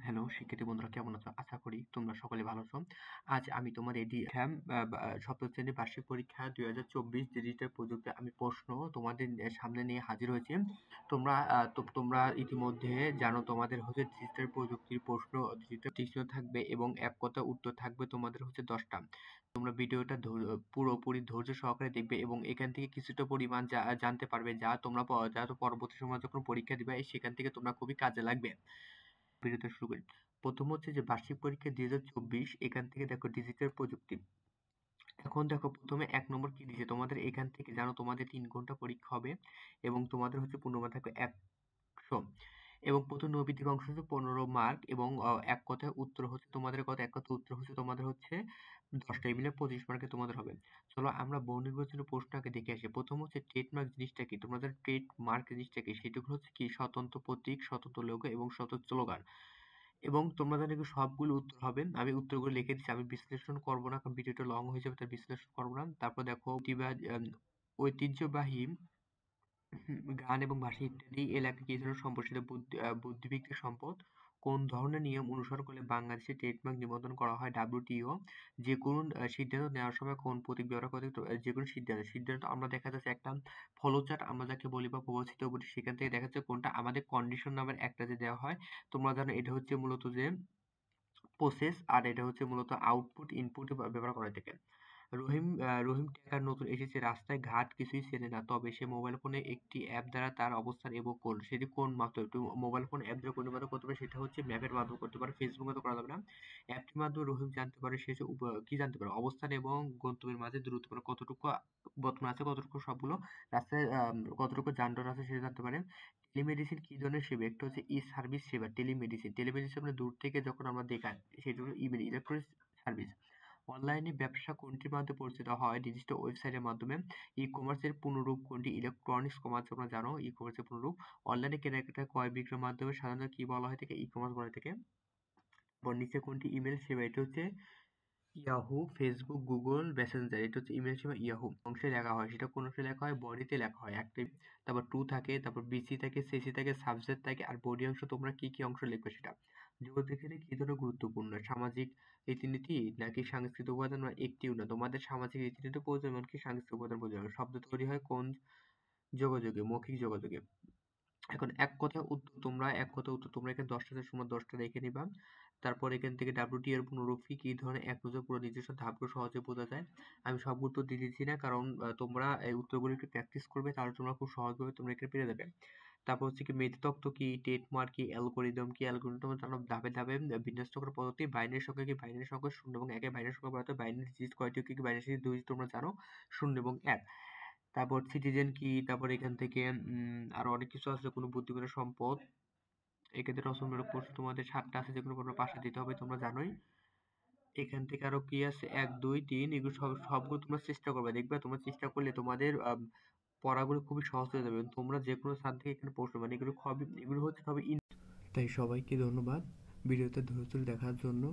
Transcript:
Hello শিক্ষার্থী বন্ধুরা, কেমন আছো? আশা করি তোমরা সকলে ভালো আছো। আজ আমি তোমাদের সপ্তম শ্রেণীর বার্ষিক পরীক্ষা 2024 ডিজিটাল প্রযুক্তি আমি প্রশ্ন তোমাদের সামনে নিয়ে হাজির হয়েছি। তোমরা ইতিমধ্যে জানো তোমাদের হচ্ছে ডিজিটাল প্রযুক্তির প্রশ্ন ডিজিটাল থাকবে এবং এক কথা উত্তর থাকবে তোমাদের হচ্ছে 10টা। তোমরা ভিডিওটা পুরোপুরি ধৈর্য সহকারে দেখবে এবং এখান থেকে কিছুটা পরিমাণ জানতে পারবে যা পরবর্তী সময় যখন পরীক্ষা দিবে সেখান থেকে তোমরা খুবই কাজে লাগবে। ভিডিওটা শুরু করি। প্রথম হচ্ছে যে বার্ষিক পরীক্ষা 2024, এখান থেকে দেখো ডিজিটাল প্রযুক্তি। এখন দেখো প্রথমে 1 নম্বর কি দিয়েছে তোমাদের, এখান থেকে জানো তোমাদের 3 ঘন্টা পরীক্ষা হবে এবং তোমাদের হচ্ছে পূর্ণমান থাকবে 100 এবং প্রথম নৈবিত্তিক অংশ হচ্ছে 15 মার্ক এবং এক কথায় উত্তর হচ্ছে তোমাদের তোমাদের হচ্ছে 10টা মিলে 25 মার্কে তোমাদের হবে। চলো আমরা বহু নির্বাচনী প্রশ্ন আগে দেখে আসি। প্রথম হচ্ছে ট্রেডমার্ক জিনিসটা কি? তোমাদের ট্রেডমার্ক জিনিসটা কি? সেটুকু হচ্ছে কি স্বতন্ত্র প্রতীক, স্বতন্ত্র লোগো এবং স্বতন্ত্র স্লোগান। এবং তোমরা জানো কি সবগুলো উত্তর হবে। আমি উত্তরগুলো লিখে দিচ্ছি, আমি বিশ্লেষণ করবো না কারণ ভিডিওটা লং হয়ে যাবে, তাই বিশ্লেষণ করবো না। তারপর দেখো ঐতিহ্যবাহী গান এবং ভাষা ইত্যাদি এলাকা কি ধরনের সম্প্রসারিত বুদ্ধিবৃত্তিক সম্পদ? কোন ধরনের নিয়ম অনুসরণ করলে বাংলাদেশে ট্রেডমার্ক নিবন্ধন করা হয়? WTO। যে কোনো সিদ্ধান্ত নেওয়ার সময় কোন প্রতীক ব্যবহার করতে? যে কোনো সিদ্ধান্ত আমরা দেখা যাচ্ছে একটা ফলোচার্ট আমরা যাকে বলি বা প্রবাচিত বলি, সেখান থেকে দেখা যাচ্ছে কোনটা আমাদের কন্ডিশন নামের একটা যে দেওয়া হয়। তোমরা জানো এটা হচ্ছে মূলত যে প্রসেস আর এটা হচ্ছে মূলত আউটপুট ইনপুট ব্যবহার করা থাকে। রহিম টেকার নতুন এসেছে, রাস্তায় ঘাট কিছুই চেনে না, তবে সে মোবাইল ফোনে একটি অ্যাপ দ্বারা তার অবস্থান এবং কোন সেটি কোন মাধ্যমে মোবাইল ফোন অ্যাপ দ্বারা কোন মাধ্যমে করতে পারে? সেটা হচ্ছে ম্যাপের মাধ্যমে করতে পারে, ফেসবুক মতো করা যাবে না। অ্যাপটির মাধ্যমে রহিম জানতে পারে সে কি জানতে পারে? অবস্থান এবং গন্তব্যের মাঝে দূরত্ব, মানে কতটুকু বর্তমান আছে, কতটুকু সবগুলো রাস্তায় কতটুকু যানজট আছে সেটা জানতে পারে। টেলিমেডিসিন কি ধরনের সেবা? একটা হচ্ছে ই সার্ভিস সেবা। টেলিমেডিসিন মানে দূর থেকে যখন আমরা দেখাই সেটা হলো ইলেকট্রনিক সার্ভিস। অনলাইনে ব্যবসা কোনটির মাধ্যমে পরিচালিত হয়? ডিজিটাল ওয়েবসাইটের মাধ্যমে। ই-কমার্সের পূর্ণরূপ কোনটি? ইলেকট্রনিক্স কমার্স তোমরা জানো ই-কমার্সের পূর্ণরূপ। অনলাইনে কেনাকাটা ক্রয় বিক্রয়ের মাধ্যমে সাধারণত কি বলা হয় থাকে? ই-কমার্স বলা হয় থাকে। নিচে কোনটি ইমেল সেবা? এটা হচ্ছে ইয়াহু, ফেসবুক, গুগল মেসেঞ্জার। এটা হচ্ছে ইমেল সেবা ইয়াহু। অংশে লেখা হয় সেটা কোন অংশে লেখা হয়? বডিতে লেখা হয় অ্যাক্টিভ। তারপর টু থাকে, তারপর বিসি থাকে, সিসি থাকে, সাবজেক্ট থাকে আর বডি অংশ তোমরা কি কি অংশ লিখবে সেটা। যোগাযোগের ক্ষেত্রে কি ধরনের গুরুত্বপূর্ণ? সামাজিক রীতিনীতি নাকি সাংস্কৃতিক উপাদান বা একটিও না? তোমাদের সামাজিক রীতিনীতি প্রয়োজন এমনকি সাংস্কৃতিক উপাদান প্রয়োজন। শব্দ তৈরি হয় কোন যোগাযোগে? মৌখিক যোগাযোগে। এখন এক কথায় উত্তর তোমরা এখানে 10টার সময় 10টা রেখে নিবা। তারপর এখান থেকে WTO এর পুনরূপ কি ধরনের এক নজর পুরো নিজস্ব ধাপগুলো সহজে বোঝা যায়? আমি সবগুলো উত্তর দিয়ে দিচ্ছি না কারণ তোমরা এই উত্তরগুলো একটু প্র্যাকটিস করবে, তাহলে তোমরা খুব সহজভাবে তোমরা এখানে পেরে যাবে। তারপর হচ্ছে কি মেধতত্ত্ব কি, ট্রেডমার্ক কি, অ্যালগরিদম কি? অ্যালগরিদম তোমরা জানো ধাপে ধাপে বিন্যস্ত করার পদ্ধতি। বাইনারি সংখ্যা কি? বাইনারি সংখ্যা 0 এবং 1 এর বাইনারি সংখ্যা বলা হয়। বাইনারি ডিজিট কয়টি? কি বাইনারি ডিজিট 2 তোমরা জানো 0 এবং 1। তারপর সিটিজেন কি? তারপর এখান থেকে আরো অনেক কিছু আছে, কোনো বুদ্ধিমানের সম্পদ। এক্ষেত্রে রচনামূলক প্রশ্ন তোমাদের 7টা আছে, যেগুলো কোনো 5টা দিতে হবে তোমরা জানোই। এখান থেকে আরো কি আছে 1 2 3, এগুলো সবগুলো তোমরা চেষ্টা করবে, দেখবে তোমরা চেষ্টা করলে তোমাদের পড়াগুলো খুবই সহজ হয়ে যাবে। তোমরা যে কোনো স্থান থেকে এখানে প্রশ্ন, মানে এগুলো হচ্ছে সবই। তাই সবাইকে ধন্যবাদ ভিডিওতে ধৈর্য ধরে দেখার জন্য।